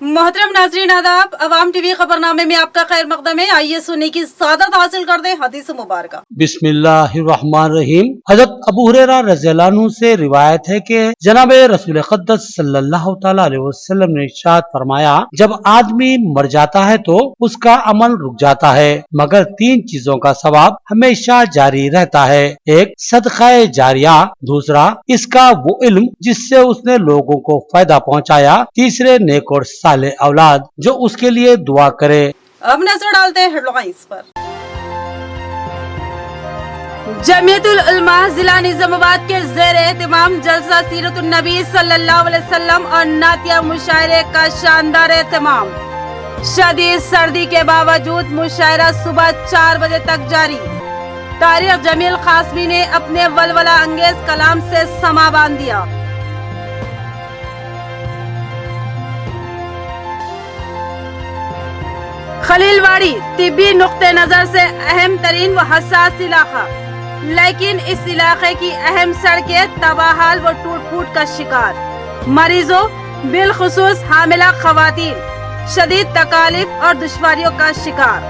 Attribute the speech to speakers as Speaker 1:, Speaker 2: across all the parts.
Speaker 1: मोहतरम नाज़रीन आदाब, अवाम टीवी खबरनामे में आपका खैर मकदम है। आइए सुनने की सादत हासिल कर दे हदीस मुबारक।
Speaker 2: बिस्मिल्लाहिर्रहमानिर्रहीम। हज़रत अबू हुरैरा रज़ियल्लाहु अन्हु से रिवायत है कि जनाब रसूल क़ुद्दस सल्लल्लाहु तआला अलैहि वसल्लम ने इरशाद फरमाया, जब आदमी मर जाता है तो उसका अमल रुक जाता है, मगर तीन चीजों का सवाब हमेशा जारी रहता है। एक सदका जारिया, दूसरा इसका वो इल्म जिससे उसने लोगों को फायदा पहुँचाया, तीसरे नेक और साले औलाद जो उसके लिए दुआ करे।
Speaker 1: अब नजर डालते हैं हेडलाइंस पर। जमीयतुल उलमा जिला निजामाबाद के ज़ेर एहतमाम जलसा सीरतुन नबी सल्लल्लाहु अलैहि वसल्लम और नातिया मुशायरे का शानदार एहतमाम। शदीद सर्दी के बावजूद मुशायरा सुबह 4 बजे तक जारी। तारिक जमील कासमी ने अपने वलवला अंगेज कलाम से समा बांध दिया। खलीलवाड़ी तिब्बी नुक्ते नजर से अहम तरीन व हसास इलाका, लेकिन इस इलाके की अहम सड़कें तबाहाल व टूट फूट का शिकार। मरीजों बिलखुसूस हामिला खवातीन शदीद तकालीफ और दुश्वारियों का शिकार।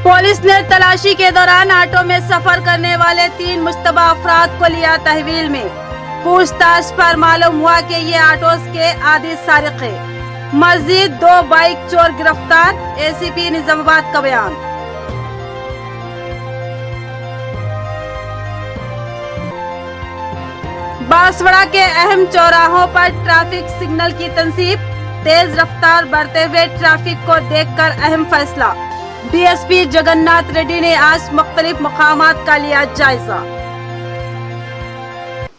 Speaker 1: पुलिस ने तलाशी के दौरान ऑटो में सफर करने वाले 3 मुश्तबा अफराद को लिया तहवील में। पूछताछ पर मालूम हुआ कि ये ऑटोस के आदि सारिक है। मजीद 2 बाइक चोर गिरफ्तार, एसीपी निजामाबाद का बयान। बांसवाड़ा के अहम चौराहों पर ट्रैफिक सिग्नल की तनसीब, तेज रफ्तार बढ़ते हुए ट्रैफिक को देखकर अहम फैसला। डीएसपी जगन्नाथ रेड्डी ने आज मुख्तलिफ मकामात का लिया जायजा।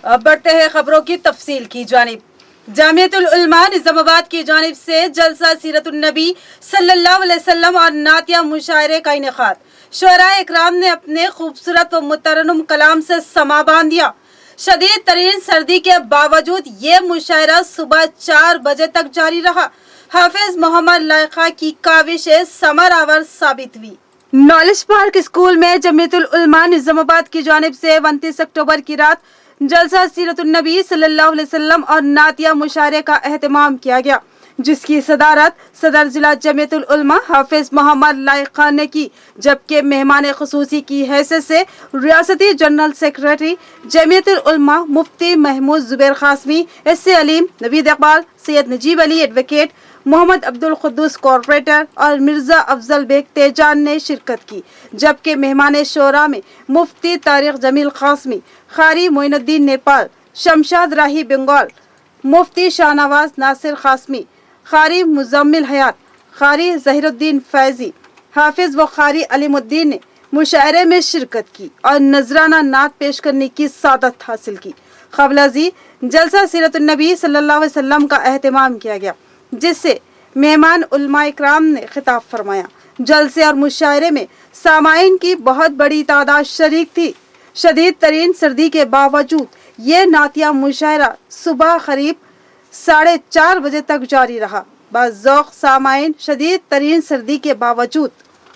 Speaker 1: अब बढ़ते हैं खबरों की तफसील की जानिब। जामियतुल उलमा निजामाबाद की जानिब से जलसा सीरतुन नबी सल्लल्लाहु अलैहि वसल्लम और नातिया मुशायरे का इनेकाद। शुअरा इकराम ने अपने खूबसूरत व मुतरन्नुम कलाम से समा बांध दिया। शदीद तरीन सर्दी के बावजूद ये मुशायरा सुबह 4 बजे तक जारी रहा। हाफिज मोहम्मद लाइका की काविशें समर आवर साबित हुई। नॉलेज पार्क स्कूल में जमीयतुल उलमा निजामाबाद की जानिब से 29 अक्टूबर की रात जलसा सीरतुन नबी सल्लल्लाहु अलैहि वसल्लम और नातिया मुशायरे का एहतमाम किया गया, जिसकी सदारत सदर जिला जमीयतुल उलमा हाफिज मोहम्मद लाइका ने की, जबकि मेहमान खुसूसी की हैसियत से रियासती general secretary Jamiatul Ulama Mufti Mahmood Zubair Qasmi, S A. Aleem, Naveed Iqbal, Syed Najeeb Ali advocate, Mohammed Abdul Quddus corporator और मिर्जा अफजल बेग तेजान ने शिरकत की, जबकि मेहमान शोरा में मुफ्ती तारिक जमील कासमी, खारी मोइनुद्दीन नेपाल, शमशाद राही बंगाल, मुफ्ती शाहनवाज नासिर कासमी, खारी मुजम्मिल हयात, खारी जहीरुद्दीन फैजी, हाफिज व खारी अलीमुद्दीन ने मुशायरे में शिरकत की और नजराना नात पेश करने की सादत हासिल की। क़ब्ल जलसा सीरतुन नबी सल्लल्लाहु अलैहि वसल्लम का एहतमाम किया गया, जिससे मेहमान उलमा इकराम ने खिताब फरमाया। जलसे और मुशायरे में सामाइन की बहुत बड़ी तादाद शरीक थी। शदीद तरीन सर्दी के बावजूद ये नातिया मुशायरा सुबह करीब 4:30 बजे तक जारी रहा। बाज़ौक़ सामाइन शदीद तरीन सर्दी के बावजूद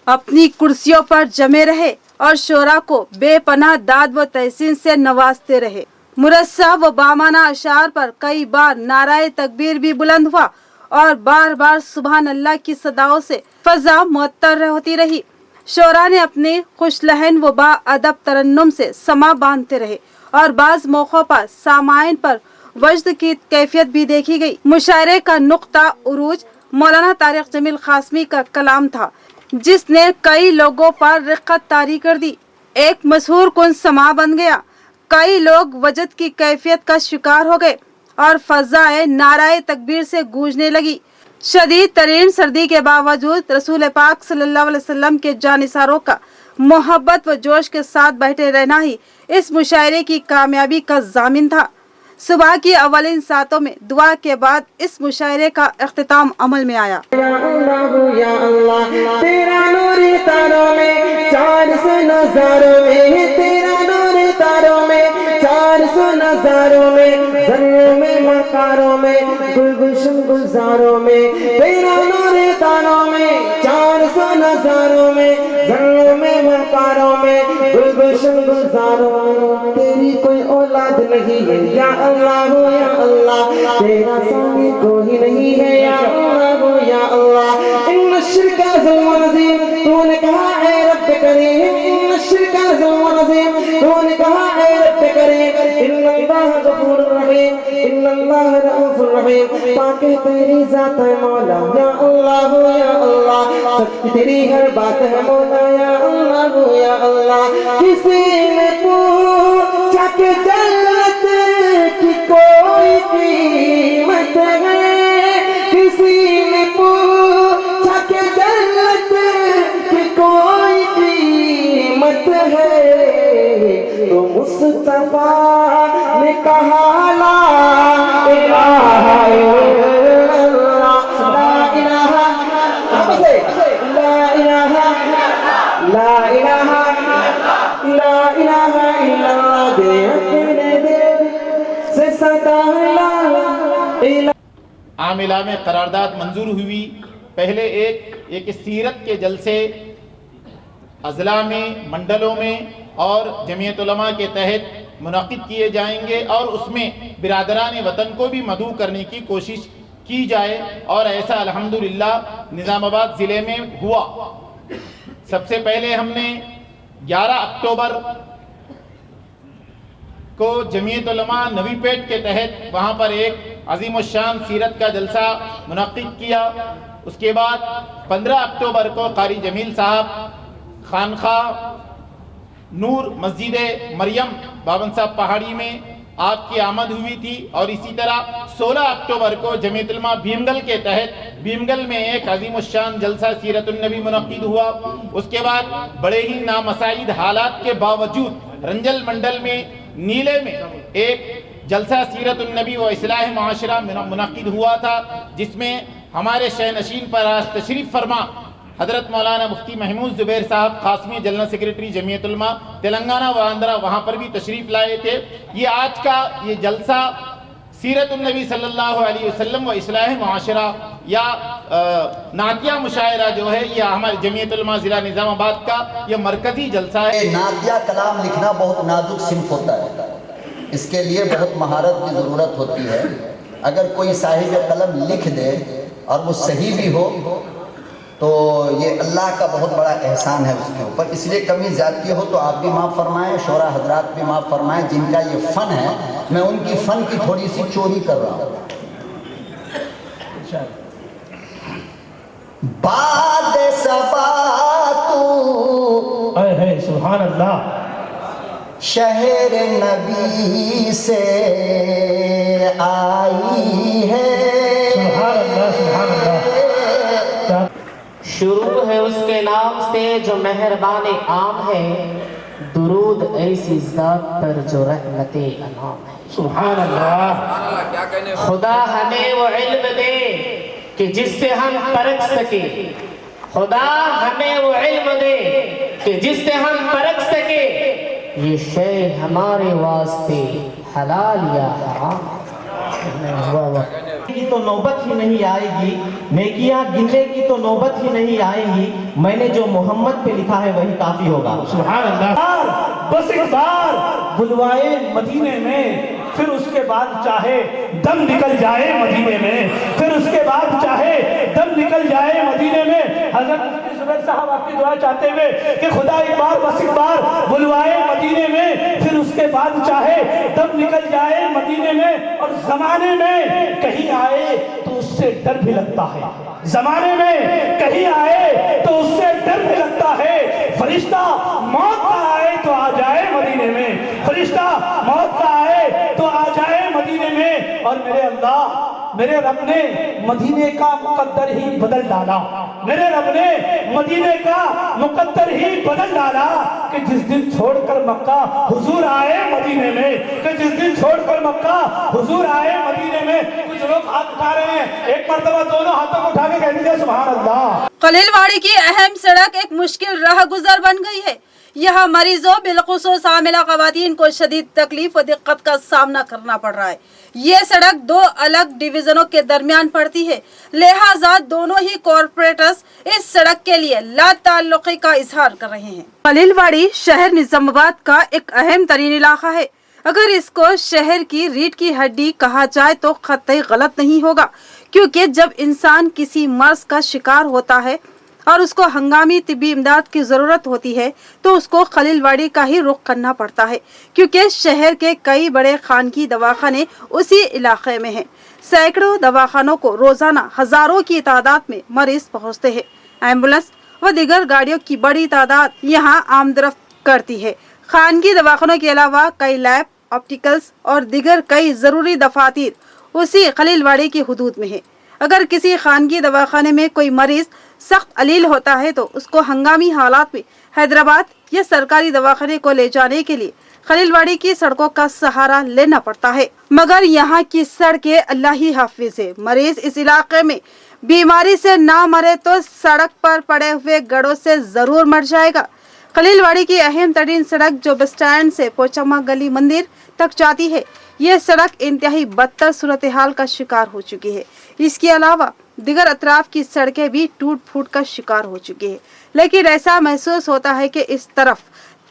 Speaker 1: अपनी कुर्सियों पर जमे रहे और शोरा को बेपनाह दाद व तहसीन से नवाजते रहे। मुरस्सा व बामाना अशार पर कई बार नाराए तकबीर भी बुलंद हुआ और बार बार सुभान अल्लाह की सदाओं से फजा मुअत्तर होती रही। शोरा ने अपने खुश लहन व बा अदब तरन्नुम से समा बांधते रहे और बाज मौक़ों पर सामाइन पर वजद की कैफियत भी देखी गई। मुशायरे का नुक्ता उरूज मौलाना तारिक जमील कासमी का कलाम था, जिसने कई लोगों पर रिक़्क़त तारी कर दी। एक मशहूर कुन समा बन गया। कई लोग वजद की कैफियत का शिकार हो गए और फजाए नाराए तकबीर से गूंजने लगी। शदीद तरीन सर्दी के बावजूद रसूल पाक सल्लल्लाहु अलैहि वसल्लम के जानिसारों का मोहब्बत व जोश के साथ बैठे रहना ही इस मुशायरे की कामयाबी का ज़ामिन था। सुबह की अवलिन सातों में दुआ के बाद इस मुशायरे का इख्तिताम अमल में आया। तेरा नूर तारों में 400 नज़ारों में, तेरा नूर तारों में 400 नज़ारों में, जन्नों में मकारों में गुलगुशन गुलजारों में, तेरा नूर तारों में 400 नज़ारों में, जन्नों में मकारों में गुलगुशन गुलजारों में। तेरी कोई औलाद
Speaker 3: नहीं है या अल्लाह तेरा सामी कोई नहीं है या अल्लाह इन्न शिरका ज़ुल्मुन अज़ीम तूने कहा है रब करीम इन्न शिरका ज़ुल्मुन अज़ीम तूने कहा है रब करीम इन्नल्लाह गफूरुर रहीम इन्नल्लाह रऊफुर रहीम पाके तेरी ज़ात है मौला या अल्लाह सच्ची तेरी हर बात है मौला या अल्लाह किसी ने पूछा कि जन्नत की कोई कीमत है किसी ने पूछा कि जन्नत की कोई कीमत है तो मुस्तफा ने कहा ला इलाहा इल्लल्लाह ला इलाहा ला इलाहा इल्लल्लाह दे अपने दिल से सदा ला इलाहा।
Speaker 4: आमिला में करारदाद मंजूर हुई। पहले एक सीरत के जलसे अज़ला में, मंडलों में और जमीयत उलमा के तहत मुनक़िद किए जाएंगे और उसमें बिरादरान वतन को भी मदऊ करने की कोशिश की जाए और ऐसा अल्हम्दुलिल्लाह निज़ामाबाद ज़िले में हुआ। सबसे पहले हमने 11 अक्टूबर को जमीयत उलमा नवीपेट के तहत वहाँ पर एक अज़ीमुश्शान सीरत का जलसा मुनक़िद किया। उसके बाद 15 अक्टूबर को कारी जमील साहब खानखा नूर मस्जिद मरियम बावन साहब पहाड़ी में आपकी आमद हुई थी और इसी तरह 16 अक्टूबर को जमीयत उलमा भीमगल के तहत भीमगल में एक अज़ीमुश्शान जलसा सीरतुन नबी मुनक़िद हुआ। उसके बाद बड़े ही नामसाइद हालात के बावजूद रंजल मंडल में नीले में एक जलसा सीरतुन नबी व इस्लाह माशरा मुनक़िद हुआ था, जिसमें हमारे शहनशीन पर आज तशरीफ़ फरमा हज़रत मौलाना मुफ्ती महमूद ज़ुबैर साहब क़ासमी जनरल सेक्रेटरी जमीयत उलमा तेलंगाना व आंध्रा वहाँ पर भी तशरीफ़ लाए थे। ये आज का ये जलसा सीरतुन नबी सल्लल्लाहु अलैहि वसल्लम व इस्लाह माशरा या नातिया मुशायरा जो है ये हमारे जमीयत उलमा ज़िला निज़ामाबाद का ये मरकज़ी जलसा है।
Speaker 5: नातिया कलाम लिखना बहुत नाजुक सिंफ होता है, इसके लिए बहुत महारत की ज़रूरत होती है। अगर कोई साहिब कलम लिख दे और वो सही भी हो तो ये अल्लाह का बहुत बड़ा एहसान है उसके ऊपर। इसलिए कमी ज़्यादती हो तो आप भी माफ़ फरमाएं, शोरा हजरात भी माफ़ फरमाएं। जिनका ये फ़न है, मैं उनकी फ़न की थोड़ी सी चोरी कर रहा हूँ। बाद सबा तू
Speaker 3: है सुभान अल्लाह
Speaker 5: शहर नबी से आई है।
Speaker 3: सुभान अल्लाह
Speaker 6: शुरू है उसके नाम से जो मेहरबान आम है, दुरूद ऐसी ज़ात पर जो रहमते अनाम है।
Speaker 3: सुभान अल्लाह।
Speaker 6: खुदा हमें वो इल्म दे कि जिससे हम परख सके, खुदा हमें वो इल्म दे कि जिससे हम परख सके ये शय हमारे वास्ते हलाल या हराम।
Speaker 3: की तो नौबत ही नहीं आएगी, नेकियां गिनने की तो नौबत ही नहीं आएगी। मैंने जो मोहम्मद पे लिखा है वही काफी होगा। सुभान अल्लाह। बस एक बार बुलवाए मदीने में, फिर उसके बाद चाहे दम निकल जाए मदीने में, फिर उसके बाद चाहे दम निकल जाए मदीने में। हजरत मुफ्ती ज़ुबैर साहब आपकी दुआ चाहते हुए कि खुदा एक बार बस एक बार बुलवाए मदीने में, फिर उसके बाद चाहे दम निकल जाए मदीने में। और जमाने में कहीं आए तो उससे डर भी लगता है, जमाने में कहीं आए तो उससे डर भी लगता है। फरिश्ता मौत का आए तो आ जाए मदीने में, फरिश्ता मौत का आए तो आ जाए मदीने में। और मेरे अल्लाह, मेरे रब ने मदीने का मुकद्दर ही बदल डाला, मेरे रब ने मदीने का मुकद्दर ही बदल डाला कि जिस दिन छोड़कर मक्का हुजूर आए मदीने में, कि जिस दिन छोड़कर मक्का हुजूर आए मदीने में। कुछ लोग हाथ उठा रहे हैं, एक मर्तबा दोनों हाथों को उठा के कह दीजिए सुभान अल्लाह।
Speaker 1: खलीलवाड़ी की अहम सड़क एक मुश्किल राह गुजर बन गई है। यहाँ मरीजों बिलखुसूस हामिला खवातीन को शदीद तकलीफ व दिक्कत का सामना करना पड़ रहा है। ये सड़क दो अलग डिवीजनों के दरमियान पड़ती है, लिहाजा दोनों ही कॉरपोरेटर्स इस सड़क के लिए लाताल्लुकी का इजहार कर रहे हैं। खलीलवाड़ी शहर निजामाबाद का एक अहम तरीन इलाका है। अगर इसको शहर की रीढ़ की हड्डी कहा जाए तो कतई गलत नहीं होगा, क्योंकि जब इंसान किसी मर्ज का शिकार होता है और उसको हंगामी तिब्बी इमदाद की जरूरत होती है तो उसको खलीलवाड़ी का ही रुख करना पड़ता है, क्योंकि शहर के कई बड़े खानगी दवाखाने उसी इलाके में हैं। सैकड़ों दवाखानों को रोजाना हजारों की तादाद में मरीज पहुंचते हैं। एम्बुलेंस व दीगर गाड़ियों की बड़ी तादाद यहाँ आमदरफ्त करती है। खानगी दवाखानों के अलावा कई लैब, ऑप्टिकल्स और दीगर कई जरूरी दफातर उसी खलीलवाड़ी की हुदूद में है। अगर किसी खानगी दवाखाने में कोई मरीज सख्त अलील होता है तो उसको हंगामी हालात में हैदराबाद या सरकारी दवाखाने को ले जाने के लिए खलीलवाड़ी की सड़कों का सहारा लेना पड़ता है, मगर यहाँ की सड़कें अल्लाह ही हाफिज है। मरीज इस इलाके में बीमारी से ना मरे तो सड़क पर पड़े हुए गड़ों से जरूर मर जाएगा। खलीलवाड़ी की अहम तरीन सड़क जो बस स्टैंड से पोचम्मा गली मंदिर तक जाती है, ये सड़क इंतहाई बदतर सूरत हाल का शिकार हो चुकी है। इसके अलावा दिगर अतराफ की सड़कें भी टूट फूट का शिकार हो चुकी है, लेकिन ऐसा महसूस होता है कि इस तरफ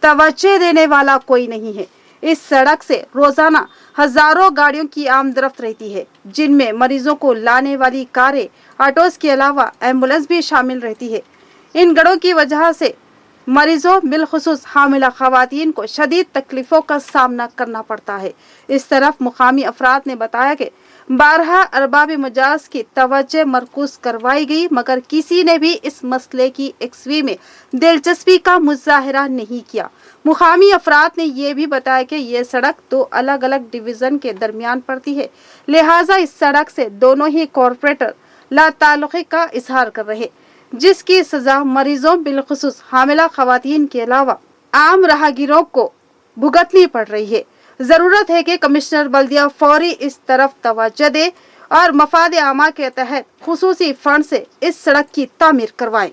Speaker 1: तवज्जो देने वाला कोई नहीं है। इस सड़क से रोजाना हजारों गाड़ियों की आमदरफ्त रहती है, जिनमें मरीजों को लाने वाली कारें, ऑटोस के अलावा एम्बुलेंस भी शामिल रहती है। इन गड़ों की वजह से मरीजों बिलखुसूस हामिला खवातीन को शदीद तकलीफों का सामना करना पड़ता है। इस तरफ मुकामी अफराद ने बताया कि 12 अरबाब मजाज की तवज्जो मरकूज करवाई गई, मगर किसी ने भी इस मसले की एक्सवी में दिलचस्पी का मुजाहिरा नहीं किया। मुकामी अफराद ने यह भी बताया कि यह सड़क 2 अलग अलग डिवीजन के दरमियान पड़ती है, लिहाजा इस सड़क से दोनों ही कॉरपोरेटर लाताल्लुकी का इजहार कर रहे, जिसकी सजा मरीजों बिलखुसूस हामिला खवातीन के अलावा आम राहगीरों को भुगतनी पड़ रही है। जरूरत है कि कमिश्नर बल्दिया फौरी इस तरफ तवज्जो दे और मफाद आमा के तहत खुसूसी फंड से इस सड़क की तामीर करवाएं।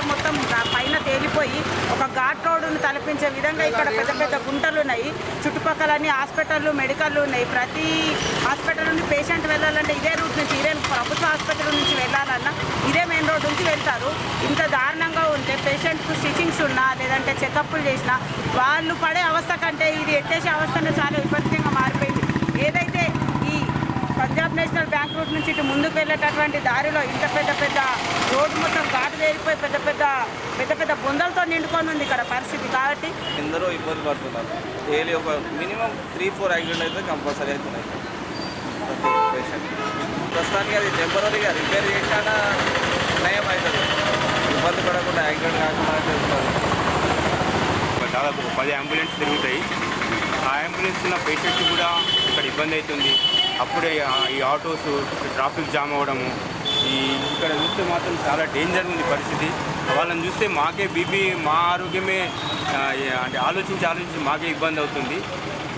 Speaker 7: మొత్తం పైన తేలిపోయి ఒక ఘాట్ రోడ్డును తలపించే విధంగా ఇక్కడ పెద్ద పెద్ద గుంటలు ఉన్నాయి. చుట్టుపక్కలన్నీ హాస్పిటళ్ళు, మెడికల్లు ఉన్నాయి. ప్రతి హాస్పిటల్ నుండి పేషెంట్ వెళ్ళాలంటే ఇదే రూట్ నుంచి, ఇదే ప్రభుత్వ హాస్పిటల్ నుంచి వెళ్ళాలన్నా ఇదే మెయిన్ రోడ్ నుంచి వెళ్తారు. ఇంత దారుణంగా ఉంటే పేషెంట్కు స్టిచింగ్స్ ఉన్నా లేదంటే చెకప్లు చేసినా వాళ్ళు పడే అవస్థ కంటే ఇది ఎట్టేసే అవస్థనే చాలా విపరీతంగా మారిపోయింది. ఏదైతే ఈ పంజాబ్ నేషనల్ బ్యాంక్ రూట్ నుంచి ఇటు ముందుకు వెళ్ళేటటువంటి దారిలో ఇంత పెద్ద పెద్ద రోడ్డు మొత్తం ఘాటు వేరిపోయి పెద్ద పెద్ద బొందలతో నిండుకొని ఉంది ఇక్కడ పరిస్థితి. కాబట్టి
Speaker 8: ఎందరో ఇబ్బంది పడుతున్నారు. డైలీ ఒక మినిమం 3-4 యాక్సిడెంట్ అయితే కంపల్సరీ అవుతున్నాయి పేషెంట్. ప్రస్తుతానికి అది టెంపరీగా రిపేర్ చేసినా నయం అవుతుంది, ఇబ్బంది పడకుండా యాక్సిడెంట్ కాకుండా.
Speaker 9: దాదాపు 10 అంబులెన్స్ తిరుగుతాయి. ఆ అంబులెన్స్ ఉన్న పేషెంట్కి కూడా ఇక్కడ ఇబ్బంది అవుతుంది. అప్పుడే ఈ ఆటోస్ ట్రాఫిక్ జామ్ అవ్వడము, ఇక్కడ చూస్తే మాత్రం చాలా డేంజర్ ఉంది పరిస్థితి. వాళ్ళని చూస్తే మాకే బీపీ, మా ఆరోగ్యమే అంటే ఆలోచించి మాకే ఇబ్బంది అవుతుంది.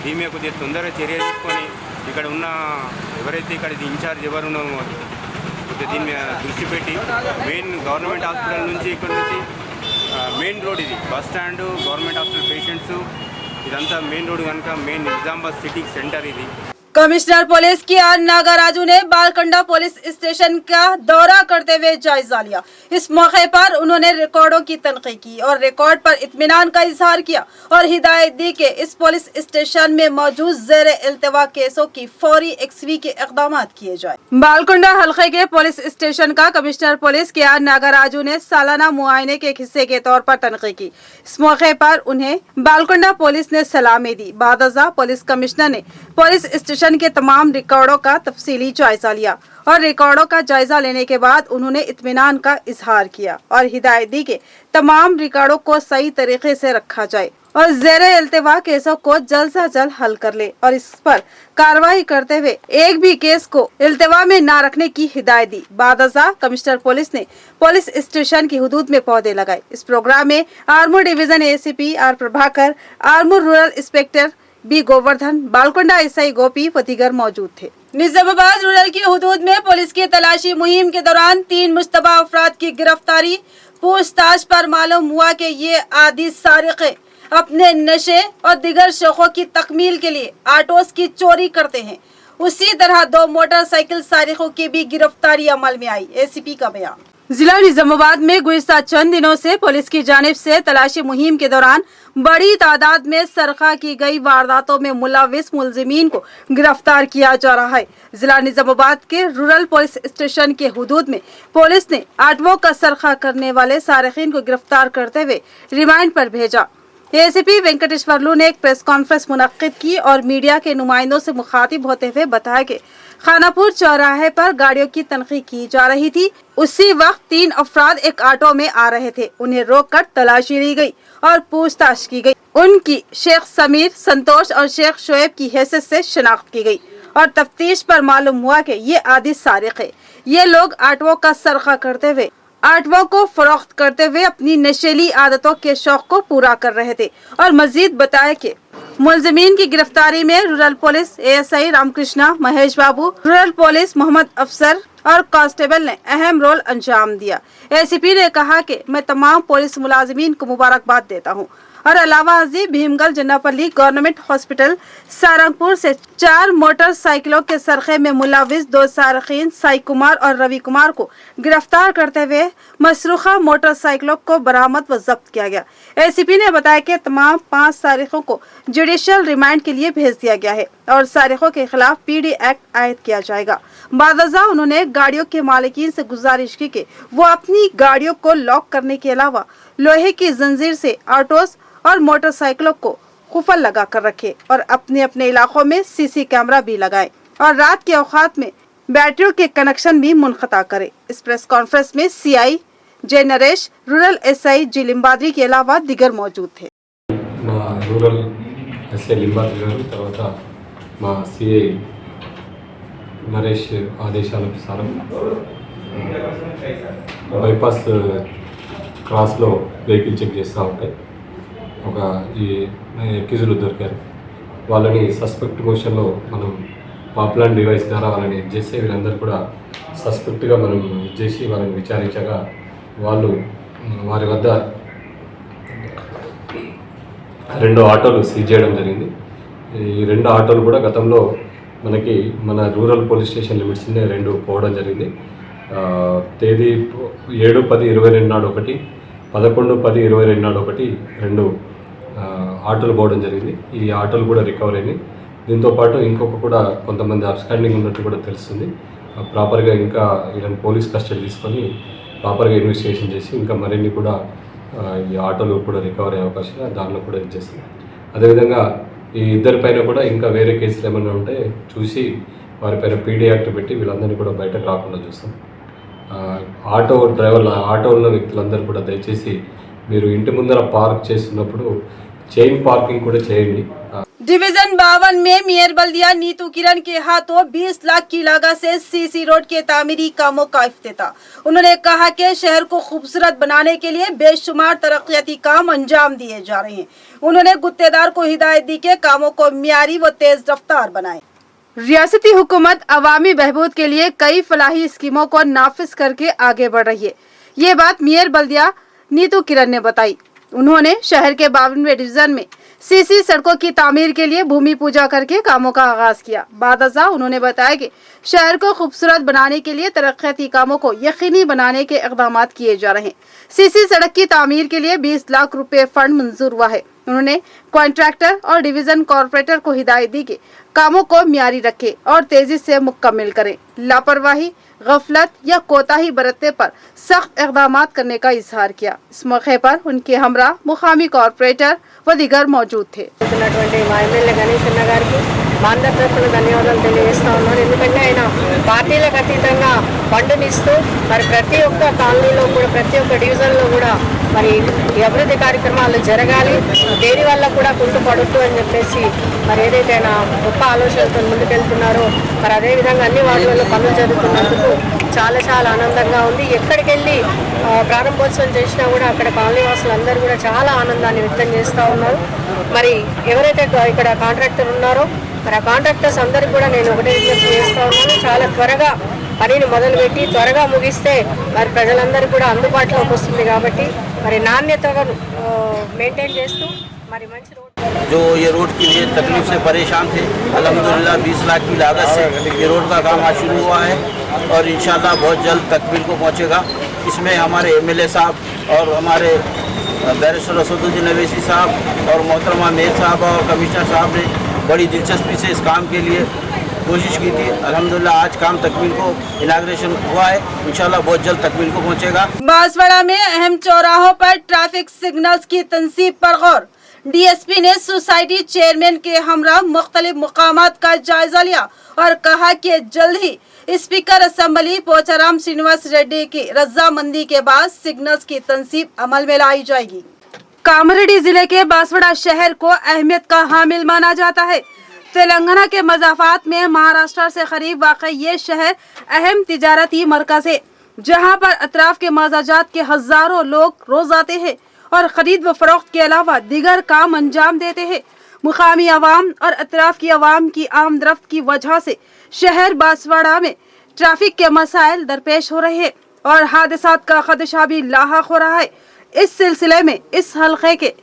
Speaker 9: దీని మీద కొద్దిగా తొందరగా చర్య తీసుకొని ఇక్కడ ఉన్న ఎవరైతే ఇక్కడ ఇన్ఛార్జ్ ఎవరు ఉన్నామో కొద్దిగా దీని మీద దృష్టి పెట్టి మెయిన్ గవర్నమెంట్ హాస్పిటల్ నుంచి ఇక్కడ నుంచి మెయిన్ రోడ్ ఇది bus stand, government hospital patients ఇదంతా మెయిన్ రోడ్ కనుక మెయిన్ నిజామాబాద్ సిటీ సెంటర్ ఇది.
Speaker 1: कमिश्नर पुलिस के आर नागाराजू ने बालकंडा पुलिस स्टेशन का दौरा करते हुए जायजा लिया। इस मौके पर उन्होंने रिकॉर्डों की तनकीद की और रिकॉर्ड पर इत्मीनान का इजहार किया और हिदायत दी कि इस पुलिस स्टेशन में मौजूद ज़ेर इल्तिवा केसों की फौरी एक्सवी के इक़दाम किए जाए। बालकंडा हल्के के पुलिस स्टेशन का कमिश्नर पुलिस के आर नागाराजू ने सालाना मुआयने के हिस्से के तौर पर तनकीद की। इस मौके पर उन्हें बालकंडा पुलिस ने सलामी दी। बादजा पुलिस कमिश्नर ने पुलिस स्टेशन के तमाम रिकॉर्डों का तफसीली जायजा लिया और रिकॉर्डों का जायजा लेने के बाद उन्होंने इत्मीनान का इजहार किया और हिदायत दी कि तमाम रिकॉर्डों को सही तरीके से रखा जाए और ज़ेर इल्तिवा केसों को जल्द से जल्द हल कर ले और इस पर कार्रवाई करते हुए एक भी केस को इल्तिवा में न रखने की हिदायत दी। बादजा कमिश्नर पुलिस ने पुलिस स्टेशन की हुदूद में पौधे लगाए। इस प्रोग्राम में Armoor division ACP R Prabhakar, Armoor rural inspector B Govardhan, Balkonda SI Gopi व दीगर मौजूद थे। निजामाबाद रूरल की हुदूद में पुलिस की तलाशी मुहिम के दौरान 3 मुश्तबा अफराद की गिरफ्तारी। पूछताछ पर मालूम हुआ कि ये आदि सारिक़े अपने नशे और दीगर शौक़ों की तकमील के लिए ऑटोस की चोरी करते हैं। उसी तरह 2 मोटरसाइकिल सारिकों की भी गिरफ्तारी अमल में आई। एसीपी का बयान। जिला निजामाबाद में गुज़िश्ता चंद दिनों से पुलिस की जानिब से तलाशी मुहिम के दौरान बड़ी तादाद में सरखा की गई वारदातों में मुलविस मुलजिमीन को गिरफ्तार किया जा रहा है। जिला निजामाबाद के रूरल पुलिस स्टेशन के हुदूद में पुलिस ने आटवों का सरखा करने वाले सारिकीन को गिरफ्तार करते हुए रिमांड पर भेजा। एसीपी वेंकटेश्वरलू ने एक प्रेस कॉन्फ्रेंस मुनक्किद की और मीडिया के नुमाइंदों से मुखातिब होते हुए बताया कि खानापुर चौराहे पर गाड़ियों की तनखीह की जा रही थी। उसी वक्त 3 अफराद एक ऑटो में आ रहे थे। उन्हें रोककर तलाशी ली गई और पूछताछ की गई। उनकी शेख समीर, संतोष और शेख शोएब की हैसियत से शिनाख्त की गई और तफ्तीश पर मालूम हुआ कि ये आदि सारिक है। ये लोग आटवों का सरखा करते हुए आटवों को फरोख्त करते हुए अपनी नशीली आदतों के शौक को पूरा कर रहे थे। और मजीद बताया कि मुलजिमीन की गिरफ्तारी में rural police ASI Ramakrishna, Mahesh Babu, rural police Mohammed Afsar और कांस्टेबल ने अहम रोल अंजाम दिया। एसीपी ने कहा कि मैं तमाम पुलिस मुलाजिमीन को मुबारकबाद देता हूं और अलावा अजीब भीमगल जन्नापल्ली गवर्नमेंट हॉस्पिटल सारंगपुर से 4 मोटरसाइकिलों के सरखे में मुलविस 2 सारखीन साई कुमार और रवि कुमार को गिरफ्तार करते हुए मसरूखा मोटरसाइकिलों को बरामद व जब्त किया गया। एसीपी ने बताया कि तमाम 5 सारिखों को जुडिशियल रिमांड के लिए भेज दिया गया है और सारिखों के खिलाफ पीडी एक्ट आयद किया जाएगा। बादजा उन्होंने गाड़ियों के मालिकीन से गुजारिश की कि वो अपनी गाड़ियों को लॉक करने के अलावा लोहे की जंजीर से ऑटोस और मोटरसाइकिलों को कुफल लगा कर रखे और अपने अपने इलाकों में सीसी कैमरा भी लगाए और रात के औकात में बैटरियों के कनेक्शन भी मुनक़ता करे। इस प्रेस कॉन्फ्रेंस में सीआई जय नरेश, रूरल एसआई जी लिंबाद्री के अलावा दिगर मौजूद थे।
Speaker 10: रूरल एसआई लिंबाद्री गाరు తర్వాత మా सीआई నరేష్ ఆదేశాల ప్రకారం బైపాస్ క్రాస్లో వెహికల్ చెక్ చేస్తూ ఉంటాయి ఒక ఈ ఎక్యూజులు దొరికారు వాళ్ళని సస్పెక్ట్ మోషన్లో మనం పాపులర్ డివైస్ ద్వారా వాళ్ళని చేస్తే వీళ్ళందరూ కూడా సస్పెక్ట్గా మనం చేసి వాళ్ళని విచారించగా వాళ్ళు వారి వద్ద 2 ఆటోలు సీజ్ చేయడం జరిగింది। ఈ 2 ఆటోలు కూడా గతంలో మనకి మన రూరల్ పోలీస్ స్టేషన్ లిమిట్స్నే 2 పోవడం జరిగింది। తేదీ 7/10/22 నాడు ఒకటి, 11/10/22 నాడు ఒకటి 2 ఆటోలు పోవడం జరిగింది। ఈ ఆటోలు కూడా రికవర్ అయినాయి। దీంతో పాటు ఇంకొక కూడా కొంతమంది అబ్స్కాండింగ్ ఉన్నట్టు కూడా తెలుస్తుంది। ప్రాపర్గా ఇంకా వీళ్ళని పోలీస్ కస్టడీ తీసుకొని ప్రాపర్గా ఇన్వెస్టిగేషన్ చేసి ఇంకా మరిన్ని కూడా ఈ ఆటోలు కూడా రికవర్ అయ్యే అవకాశం దానిలో కూడా ఇచ్చేస్తుంది। అదేవిధంగా ఈ ఇద్దరిపైన కూడా ఇంకా వేరే కేసులు ఏమైనా ఉంటే చూసి వారిపైన పీడీ యాక్ట్ పెట్టి వీళ్ళందరినీ కూడా బయటకు రాకుండా చూస్తాం। ఆటో డ్రైవర్ల ఆటో ఉన్న వ్యక్తులందరూ కూడా దయచేసి మీరు ఇంటి ముందర పార్క్ చేస్తున్నప్పుడు చైన్ పార్కింగ్ కూడా చేయండి।
Speaker 1: डिवीजन 52 में मेयर बल्दिया नीतू किरण के हाथों 20 लाख की लागत से सीसी रोड के तामीरी कामों का इफ्तिताह। उन्होंने कहा कि शहर को खूबसूरत बनाने के लिए बेशुमार तरक्याती काम अंजाम दिए जा रहे हैं। उन्होंने गुत्तेदार को हिदायत दी कि कामों को मियारी व तेज रफ्तार बनाए। रियासती हुकूमत अवामी बहबूद के लिए कई फलाही स्कीमों को नाफिज करके आगे बढ़ रही है। ये बात मेयर बल्दिया नीतू किरण ने बताई। उन्होंने शहर के 52वें डिवीजन में सीसी सड़कों की तामीर के लिए भूमि पूजा करके कामों का आगाज किया। बादजा उन्होंने बताया कि शहर को खूबसूरत बनाने के लिए तरक्याती कामों को यकीनी बनाने के इक़दाम किए जा रहे हैं। सीसी सड़क की तामीर के लिए 20 लाख रुपए फंड मंजूर हुआ है। उन्होंने कॉन्ट्रैक्टर और डिवीजन कॉर्पोरेटर को हिदायत दी कि कामों को मियारी रखे और तेजी से मुकम्मल करें। लापरवाही, गफलत या कोताही बरतने पर सख्त इक़दाम करने का इजहार किया। इस मौके पर उनके हमरा मुकामी कॉर्पोरेटर व दिगर मौजूद थे।
Speaker 11: మా ఎమ్మెల్యే గణేష్ అన్న గారికి మాందర్తరఫున ధన్యవాదాలు తెలియజేస్తా ఉన్నాను। ఎందుకంటే ఆయన పార్టీలకు అతీతంగా ఫండ్ని ఇస్తూ మరి ప్రతి ఒక్క కాలనీలో కూడా ప్రతి ఒక్క డివిజన్లో కూడా మరి ఈ అభివృద్ధి కార్యక్రమాలు జరగాలి, దేని వల్ల కూడా కుంటుపడద్దు అని చెప్పేసి మరి ఏదైతే ఆయన గొప్ప ఆలోచనలతో ముందుకెళ్తున్నారో మరి అదేవిధంగా అన్ని వార్డులలో పనులు జరుగుతున్నందుకు చాలా చాలా ఆనందంగా ఉంది। ఎక్కడికి వెళ్ళి ప్రారంభోత్సవం చేసినా కూడా అక్కడ కాలనీ వాసులు అందరూ కూడా చాలా ఆనందాన్ని వ్యక్తం చేస్తూ ఉన్నారు। మరి ఎవరైతే ఇక్కడ కాంట్రాక్టర్ ఉన్నారో మరి ఆ కాంట్రాక్టర్స్ అందరికీ కూడా నేను ఒకటే విజ్ఞప్తి చేస్తూ ఉన్నాను, చాలా త్వరగా పనిని మొదలుపెట్టి త్వరగా ముగిస్తే మరి ప్రజలందరూ కూడా అందుబాటులోకి వస్తుంది కాబట్టి మరి నాణ్యతగా మెయింటైన్ చేస్తూ మరి మంచి రోడ్
Speaker 12: जो ये रोड के लिए तकलीफ से परेशान थे, अल्हम्दुलिल्लाह 20 लाख की लागत से ये रोड का काम आज शुरू हुआ है और इंशाल्लाह बहुत जल्द तकमील को पहुंचेगा। इसमें हमारे MLA साहब और हमारे बैरिस्टर असदुद्दीन अवैसी साहब और मोहतरमा मेयर साहब और कमिश्नर साहब ने बड़ी दिलचस्पी से इस काम के लिए कोशिश की थी। अल्हम्दुलिल्लाह आज काम तकमील को इनाग्रेशन हुआ है, इंशाल्लाह बहुत जल्द तकमील को पहुंचेगा।
Speaker 1: बांसवाड़ा में अहम चौराहों पर ट्रैफिक सिग्नल्स की तंसीब पर गौर। DSP ने सोसाइटी चेयरमैन के हमरा मुख्तलिफ मुकामात का जायजा लिया और कहा कि जल्द ही स्पीकर असेंबली पोचाराम श्रीनिवास रेड्डी की रजामंदी के बाद सिग्नल्स की तंसीब अमल में लाई जाएगी। कामारेड्डी जिले के बांसवाड़ा शहर को अहमियत का हामिल माना जाता है। तेलंगाना के मजाफात में महाराष्ट्र से करीब वाक़ ये शहर अहम तिजारती मरकज है, जहाँ पर अतराफ के मजाजात के हजारों लोग रोज आते हैं और खरीद व फरोख्त के अलावा दीगर काम अंजाम देते हैं। मुकामी अवाम और अतराफ की अवाम की आमदरफ्त की वजह से शहर बांसवाड़ा में ट्रैफिक के मसाइल दरपेश हो रहे हैं और हादसात का खदशा भी लाहक हो रहा है। इस सिलसिले में इस हल्के के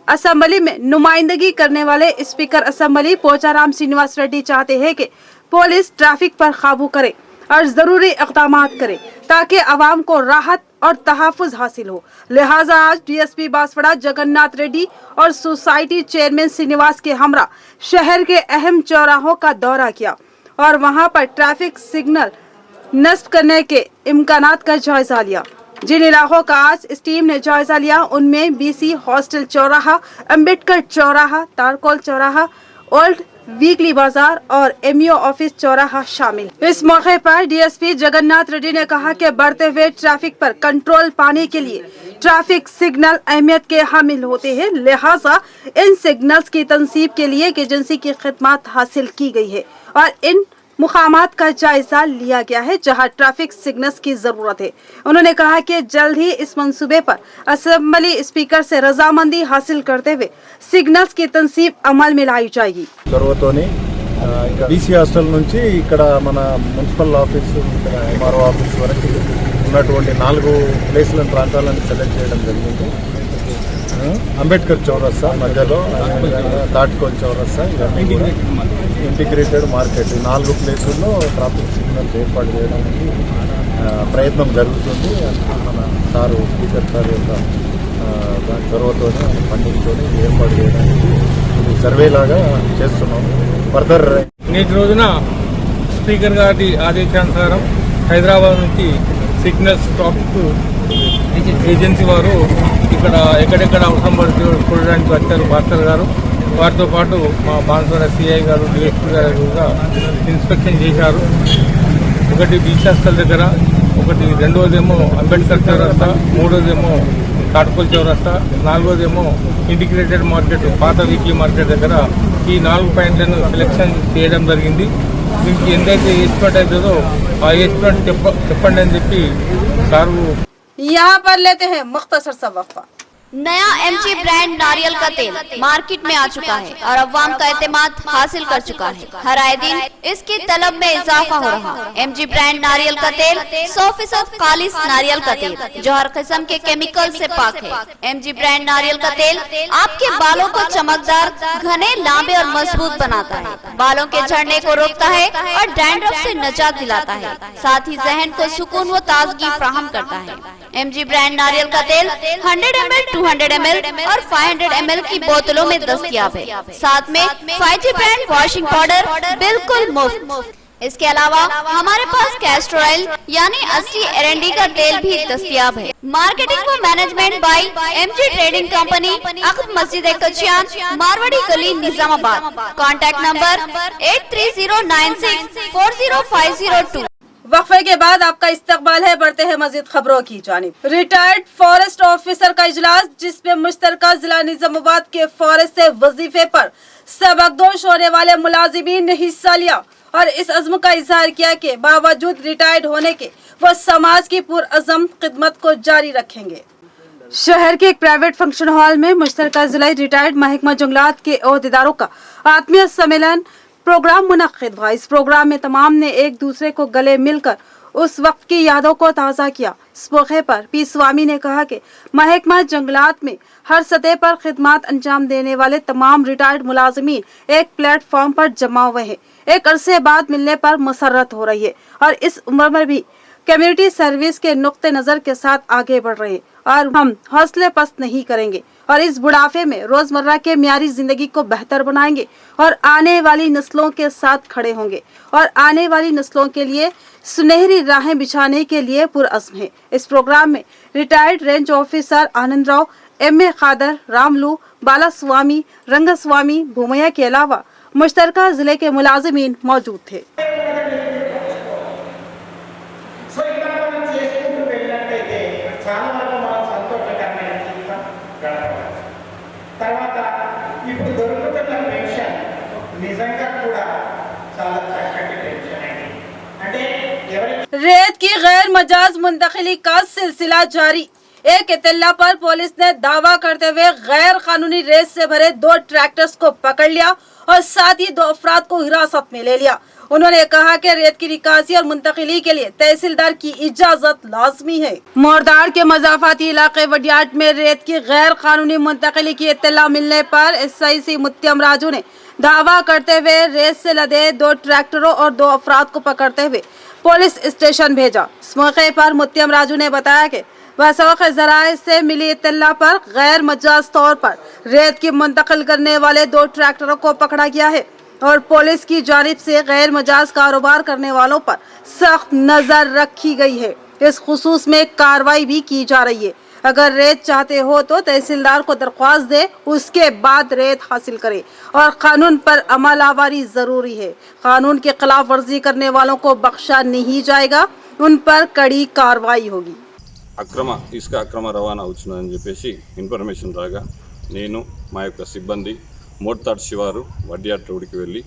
Speaker 1: असेंबली में नुमाइंदगी करने वाले स्पीकर असेंबली पोचाराम श्रीनिवास रेड्डी चाहते हैं कि पुलिस ट्रैफिक पर काबू करे और जरूरी इक़दाम करे ताकि अवाम को राहत और तहफ़्फ़ुज़ हासिल हो। लिहाजा आज DSP बांसवाड़ा जगन्नाथ रेड्डी और सोसाइटी चेयरमैन श्रीनिवास के हमरा शहर के अहम चौराहों का दौरा किया और वहां पर ट्रैफिक सिग्नल नष्ट करने के इम्कानात का जायजा लिया। जिन इलाकों का आज इस टीम ने जायजा लिया उनमें BC हॉस्टल चौराहा, अम्बेडकर चौराहा, तारकोल चौराहा, ओल्ड वीकली बाजार और MO ऑफिस चौराहा शामिल। इस मौके पर DSP जगन्नाथ रेड्डी ने कहा कि बढ़ते हुए ट्रैफिक पर कंट्रोल पाने के लिए ट्रैफिक सिग्नल अहमियत के हामिल होते हैं, लिहाजा इन सिग्नल्स की तंसीब के लिए एक एजेंसी की खिदमत हासिल की गई है और इन मुकामात का जायजा लिया गया है जहां ट्रैफिक सिग्नल्स की जरूरत है। उन्होंने कहा कि जल्द ही इस मंसूबे पर असेंबली स्पीकर से रजामंदी हासिल करते हुए सिग्नल्स की तंसीब अमल में लाई जाएगी।
Speaker 13: BC హాస్టల్ నుంచి ఇక్కడ మన మున్సిపల్ ఆఫీస్ MRO ఆఫీస్ వరకు ఉన్నటువంటి 4 ప్లేస్లను ప్రాంతాలను సెలెక్ట్ చేయడం జరిగింది। అంబేద్కర్ చౌరస్తా మధ్యలో, తాటికోల్ చౌరస్తా, ఇంటిగ్రేటెడ్ మార్కెట్ 4 ప్లేసుల్లో ట్రాఫిక్ సిగ్నల్స్ ఏర్పాటు చేయడానికి ప్రయత్నం జరుగుతుంది। మన సారు స్పీకర్ సార్ యొక్క చొరవతో ఫండింగ్తో ఏర్పాటు చేయడానికి సర్వే లాగా చేస్తున్నాము। ఫర్దర్
Speaker 14: నేటి రోజున స్పీకర్ గారి ఆదేశానుసారం హైదరాబాద్ నుంచి సిగ్నల్స్ ట్రాఫిక్ ఏజెన్సీ వారు ఇక్కడ ఎక్కడెక్కడ అవసరం పడుతుందో చూడడానికి వచ్చారు భాస్కర్ గారు। వారితో పాటు మా బాన్స్వాడ CI గారు, DSP గారు కూడా ఇన్స్పెక్షన్ చేశారు। ఒకటి బీచ్ హాస్టల్ దగ్గర, ఒకటి రెండోదేమో అంబేద్కర్ చౌరస్తా, మూడోదేమో తాటికోల్ చౌరస్తా, నాలుగోదేమో ఇంటిగ్రేటెడ్ మార్కెట్ పాత వీక్లీ మార్కెట్ దగ్గర ఈ 4 పాయింట్లను సెలెక్షన్ చేయడం జరిగింది। దీనికి ఎంతైతే ఎస్టిమేట్ అవుతుందో ఆ ఎస్టిమేట్ చెప్పండి అని చెప్పి సారు।
Speaker 1: यहाँ पर लेते हैं मुख्तसर सा वक्फा।
Speaker 15: नया MG ब्रांड नारियल का तेल मार्केट में आ चुका है और अवाम का एतमाद हासिल कर चुका है। हर आए दिन इसकी तलब में इजाफा हो रहा है। MG ब्रांड नारियल का तेल 100% खालिस नारियल का तेल जो हर किस्म के केमिकल से पाक है। MG ब्रांड नारियल का तेल आपके बालों को चमकदार, घने, लांबे और मजबूत बनाता है, बालों के झड़ने को रोकता है और डैंड्रफ से निजात दिलाता है, साथ ही जहन को सुकून व ताजगी फराहम करता है। MG ब्रांड नारियल का तेल 100 ml, 200 ml और 500 ml की बोतलों में दस्तयाब है। साथ में 5G ब्रांड वॉशिंग पाउडर बिल्कुल मुफ्त। इसके अलावा हमारे पास कैस्टर ऑयल यानी असली R&D का तेल भी दस्तयाब है। मार्केटिंग व management by MG trading company, अक़ब मस्जिद कचियान, मारवाड़ी गली, निजामाबाद। Contact number 8309640502।
Speaker 1: वक्फे के बाद आपका इस्तकबाल है, बढ़ते हैं मजीद खबरों की जानिब। रिटायर्ड फॉरेस्ट ऑफिसर का इजलास जिसमें मुश्तरका जिला निजामाबाद के फॉरेस्ट से वजीफे पर सबकदोश होने वाले मुलाजिमीन ने हिस्सा लिया और इस अज़्म का इजहार किया कि बावजूद रिटायर्ड होने के वो समाज की पुरअज़्म खिदमत को जारी रखेंगे। शहर के एक प्राइवेट फंक्शन हॉल में मुश्तरका जिला रिटायर्ड महकमा जंगलात के ओहदेदारों का आत्मीय सम्मेलन प्रोग्राम मुनक्किद हुआ। इस प्रोग्राम में तमाम ने एक दूसरे को गले मिलकर उस वक्त की यादों को ताज़ा किया। इस मौके पर पी स्वामी ने कहा कि महकमा जंगलात में हर सतह पर खिदमत अंजाम देने वाले तमाम रिटायर्ड मुलाजिमीन एक प्लेटफॉर्म पर जमा हुए हैं। एक अरसे बाद मिलने पर मसरत हो रही है और इस उम्र में भी कम्युनिटी सर्विस के नुक्ते नजर के साथ आगे बढ़ रहे हैं और हम हौसले पस्त नहीं करेंगे और इस बुढ़ापे में रोजमर्रा के म्यारी जिंदगी को बेहतर बनाएंगे और आने वाली नस्लों के साथ खड़े होंगे और आने वाली नस्लों के लिए सुनहरी राहें बिछाने के लिए पुरअज़्म है। इस प्रोग्राम में रिटायर्ड रेंज ऑफिसर आनंद राव, एम.ए. खादर, रामलू, बालास्वामी, रंगस्वामी, भूमैया के अलावा मुश्तरका जिले के मुलाजिमीन मौजूद थे। रेत की गैर मजाज मुंतकिली का सिलसिला जारी। एक इत्तला पर पुलिस ने दावा करते हुए गैर कानूनी रेत से भरे 2 ट्रैक्टर्स को पकड़ लिया और साथ ही 2 अफराद को हिरासत में ले लिया। उन्होंने कहा कि रेत की निकासी और मुंतकिली के लिए तहसीलदार की इजाजत लाजमी है। मोरदार के मजाफाती इलाके वडियाट में रेत की गैर कानूनी मुंतकिली की इत्तला मिलने पर SIC मुत्तम राजू ने दावा करते हुए रेत से लदे 2 ट्रैक्टरों और 2 अफराद को पकड़ते हुए पुलिस स्टेशन भेजा। इस मौके पर मुत्तम राजू ने बताया कि वसौक़ ज़राए से मिली इत्तला पर गैर मजाज तौर पर रेत की मुंतकिल करने वाले 2 ट्रैक्टरों को पकड़ा गया है और पुलिस की जानिब से गैर मजाज कारोबार करने वालों पर सख्त नजर रखी गई है। इस खुसूस में कार्रवाई भी की जा रही है। अगर रेत चाहते हो तो तहसीलदार को दरख्वास्त दे, उसके बाद रेत हासिल करे और कानून पर अमल आवारी जरूरी है। कानून की खिलाफ वर्जी करने वालों को बख्शा नहीं जाएगा, उन पर कड़ी कार्रवाई होगी।
Speaker 10: ఇసుక అక్రమ రవాణా వచ్చిందని చెప్పేసి ఇన్ఫర్మేషన్ రాగా నేను మా యొక్క సిబ్బంది మోడ్తాడ్ శివారు వడ్డియాట్ రోడ్డుకి వెళ్ళి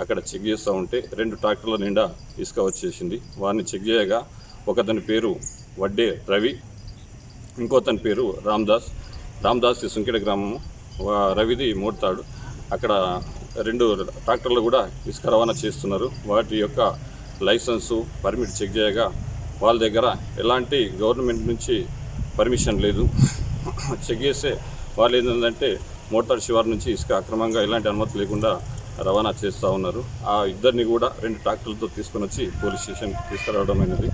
Speaker 10: అక్కడ చెక్ చేస్తూ ఉంటే 2 ట్రాక్టర్ల నిండా ఇసుక వచ్చేసింది. వారిని చెక్ చేయగా ఒకతని పేరు వడ్డే రవి, ఇంకోతని పేరు రామ్దాస్ సుంకెడ గ్రామము, రవిది మోడ్తాడు. అక్కడ 2 ట్రాక్టర్లు కూడా ఇసుక రవాణా చేస్తున్నారు. వాటి యొక్క లైసెన్సు పర్మిట్ చెక్ చేయగా వాళ్ళ దగ్గర ఎలాంటి గవర్నమెంట్ నుంచి పర్మిషన్ లేదు. చెక్ చేస్తే వాళ్ళు ఏంటంటే మోటార్ శివారు నుంచి ఇసుక అక్రమంగా ఎలాంటి అనుమతి లేకుండా రవాణా చేస్తూ ఉన్నారు. ఆ ఇద్దరిని కూడా 2 ట్రాక్టర్లతో తీసుకొని వచ్చి పోలీస్ స్టేషన్ తీసుకురావడమైనది.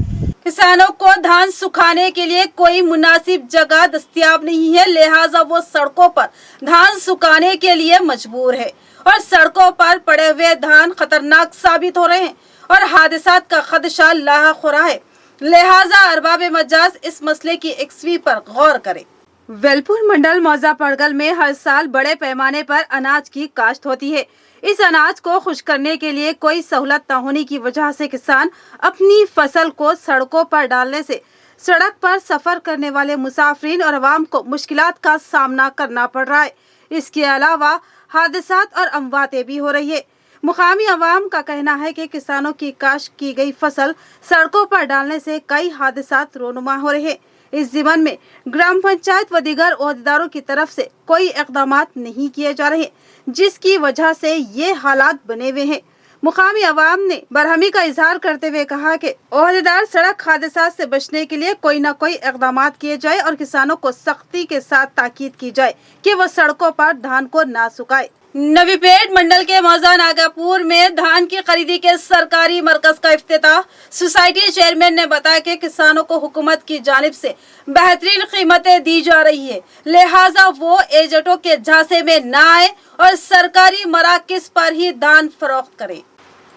Speaker 1: किसानों को धान सुखाने के लिए कोई मुनासिब जगह दस्तयाब नहीं है, लिहाजा वो सड़कों पर धान सुखाने के लिए मजबूर है और सड़कों पर पड़े हुए धान खतरनाक साबित हो रहे हैं और हादसात का खदशा लाहक हो रहा है। लिहाजा अरबाब मजाज इस मसले की एक्सवी पर गौर करें। वेलपुर मंडल मौजा पड़गल में हर साल बड़े पैमाने पर अनाज की काश्त होती है। इस अनाज को खुश करने के लिए कोई सहूलत न होने की वजह से किसान अपनी फसल को सड़कों पर डालने से सड़क पर सफर करने वाले मुसाफिरीन और अवाम को मुश्किलात का सामना करना पड़ रहा है। इसके अलावा हादसात और अमवातें भी हो रही है। मुकामी अवाम का कहना है कि किसानों की काश्त की गई फसल सड़कों पर डालने से कई हादसात रोनुमा हो रहे हैं। इस ज़िमन में ग्राम पंचायत व दीगर ओहदेदारों की तरफ से कोई इक़दामात नहीं किए जा रहे, जिसकी वजह से ये हालात बने हुए हैं। मुकामी अवाम ने बरहमी का इजहार करते हुए कहा कि ओहदेदार सड़क हादसात से बचने के लिए कोई न कोई इक़दामात किए जाए और किसानों को सख्ती के साथ ताकीद की जाए कि वो सड़कों पर धान को ना सुखाए। नवीपेट मंडल के मौजा नागापुर में धान की खरीदी के सरकारी मरकज का इफ्तिताह। सोसाइटी चेयरमैन ने बताया कि किसानों को हुकूमत की जानिब से बेहतरीन कीमतें दी जा रही है, लिहाजा वो एजेंटों के झांसे में न आए और सरकारी मराकिज पर ही धान फरोख्त करें।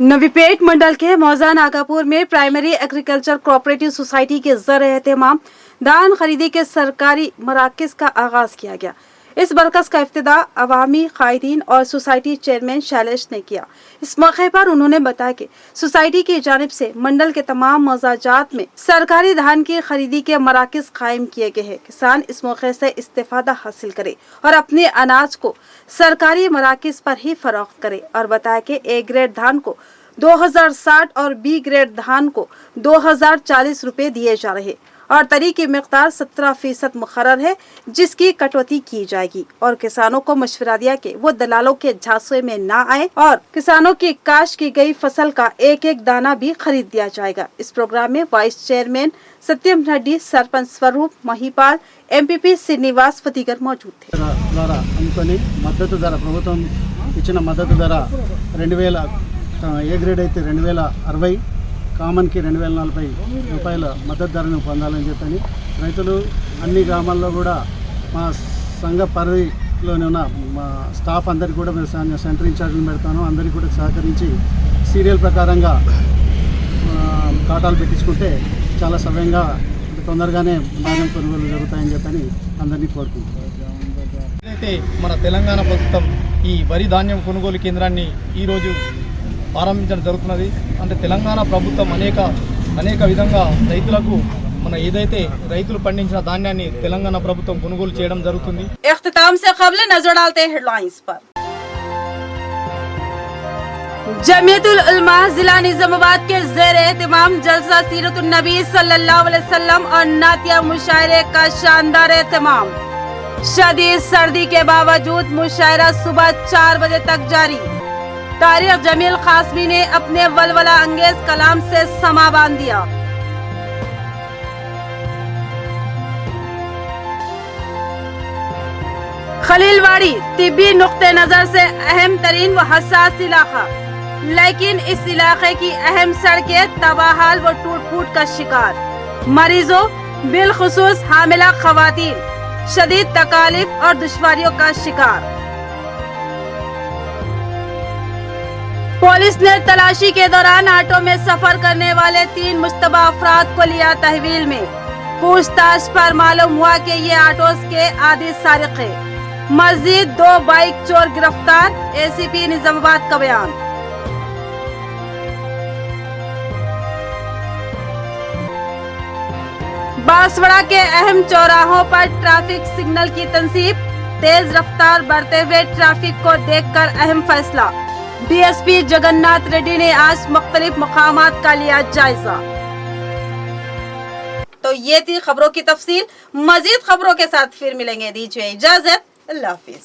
Speaker 1: नवीपेट मंडल के मौजा नागापुर में प्राइमरी एग्रीकल्चर कोऑपरेटिव सोसाइटी के ज़रिए एहतमाम धान खरीदी के सरकारी मराकिज का आगाज किया गया। इस मरकज का इफ्तिताह अवामी कायदीन और सोसाइटी चेयरमैन शैलेश ने किया। इस मौके पर उन्होंने बताया कि सोसाइटी की जानिब से मंडल के तमाम मौजाजात में सरकारी धान की खरीदी के मराकिज कायम किए गए हैं। किसान इस मौके से इस्तेफादा हासिल करे और अपने अनाज को सरकारी मराकिज पर ही फरोख्त करे और बताया कि ए ग्रेड धान को 2060 और बी ग्रेड धान को 2040 रुपए दिए जा रहे और तरी की मिकदार 17% मुकर्रर है, जिसकी कटौती की जाएगी और किसानों को मशवरा दिया कि वो दलालों के झांसे में ना आए और किसानों की काश्त की गई फसल का एक एक दाना भी खरीद दिया जाएगा। इस प्रोग्राम में वाइस चेयरमैन सत्यम रेड्डी, सरपंच स्वरूप महिपाल, MPP श्रीनिवास व दीगर मौजूद थे।
Speaker 16: ద్వారా అనుకొని మద్దతు ధర ప్రభుత్వం ఇచ్చిన మద్దతు ధర 2000 ఏ గ్రేడ్ అయితే 2060, కామన్కి 2040 రూపాయల మద్దతు ధరను పొందాలని చెప్పని రైతులు అన్ని గ్రామాల్లో కూడా మా సంఘ పరిధిలోనే ఉన్న మా స్టాఫ్ అందరికీ కూడా మేము సెంటర్ ఇన్ఛార్జ్ని పెడతాను. అందరికీ కూడా సహకరించి సీరియల్ ప్రకారంగా కాటాలు పెట్టించుకుంటే చాలా సవ్యంగా తొందరగానే ధాన్యం కొనుగోలు జరుగుతాయని చెప్పని అందరినీ కోరుకుంటున్నాం.
Speaker 17: అయితే మన తెలంగాణ ప్రభుత్వం ఈ వరి ధాన్యం కొనుగోలు కేంద్రాన్ని ఈరోజు ప్రారంభించడం జరుగుతున్నది. అంటే తెలంగాణ ప్రభుత్వం అనేక విధంగా రైతులకు మన ఏదైతే రైతులు పండించిన ధాన్యాన్ని తెలంగాణ ప్రభుత్వం కొనుగోలు చేయడం జరుగుతుంది.
Speaker 1: इख्तिताम से कबल नजर डालते हैं हेडलाइंस पर। जमीयतुल उलमा जिला निजामाबाद के ज़ेर एहतमाम जलसा सीरतुन नबी सल्लल्लाहु अलैहि वसल्लम और नातिया मुशायरे का शानदार एहतमाम। शदीद सर्दी के बावजूद मुशायरा सुबह 4 बजे तक जारी। तारिक जमील कासमी ने अपने वलवला अंगेज कलाम से समा बांध दिया। खलीलवाड़ी तिब्बी नुक्ते नजर से अहम तरीन व हसास इलाका, लेकिन इस इलाके की अहम सड़कें तबाहाल व टूट फूट का शिकार। मरीजों बिलखुसूस हामिला खवातीन शदीद तकालीफ और दुश्वारियों का शिकार। पुलिस ने तलाशी के दौरान ऑटो में सफर करने वाले 3 मुश्तबा अफराद को लिया तहवील में। पूछताछ पर मालूम हुआ कि ये ऑटोस के आदि सारिक है। मजीद 2 बाइक चोर गिरफ्तार। एसीपी निजामाबाद का बयान। बांसवाड़ा के अहम चौराहों पर ट्रैफिक सिग्नल की तंसीब। तेज रफ्तार बढ़ते हुए ट्रैफिक को देखकर अहम फैसला। डीएसपी जगन्नाथ रेड्डी ने आज मुख्तलिफ मकामात का लिया जायजा। तो ये थी खबरों की तफसील। मजीद खबरों के साथ फिर मिलेंगे। दीजिए इजाजत। अल्लाह हाफिज।